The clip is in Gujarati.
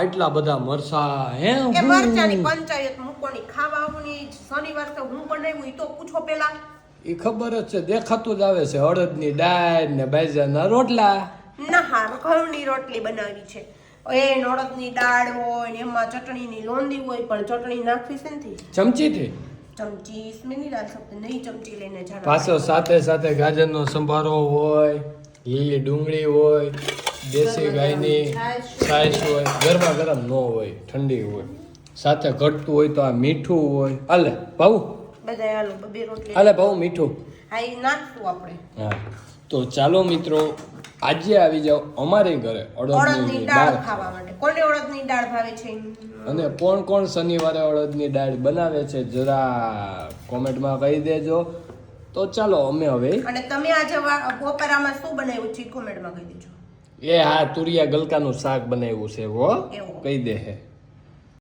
એટલા બધા મરસા હે એ મરચાની પંચાયત મૂકોની ખાવા આવની શનિવાર તો હું બનાવ્યું ઈ તો પૂછો પેલા. એ ખબર જ છે, દેખાતું જ આવે છે. અડદની દાળ ને બાજરાના રોટલા. ના હાર ઘઉંની રોટલી બનાવી છે. એ અડદની દાળ હોય ને એમાં ચટણીની લોંદી હોય, પણ ચટણી નાખવી છે નથી ચમચીથી ચમચી इसमें नहीं डाल सकते, नहीं चमची लेने जाना. પાછો સાથે સાથે ગાજરનો સંભારો હોય, લીલી ડુંગળી હોય, દેશી ગાયની છાશ હોય, ગરમા ગરમ ન હોય, ઠંડી હોય, સાથે ઘટતું હોય તો આ મીઠું હોય. હાલે ભાઉ, બધા હાલો બે રોટલી હાલે ભાઉ મીઠું. હા એ નાખશું આપણે. હા તો ચાલો મિત્રો, આજે આવી જાઓ અમારી ઘરે અડદની દાળ ખાવા માટે. કોને અડદની દાળ ભાવે છે? અને કોણ કોણ શનિવારે અડદની દાળ બનાવે છે જરા કોમેન્ટમાં કહી દેજો. તો ચાલો અમે હવે. અને તમે આજે બપોરામાં શું બનાવ્યું છે કોમેન્ટમાં કહી દેજો. એ હા, તુરિયા ગલકાનું શાક બનાવ્યું છે હો, કહી દે હે.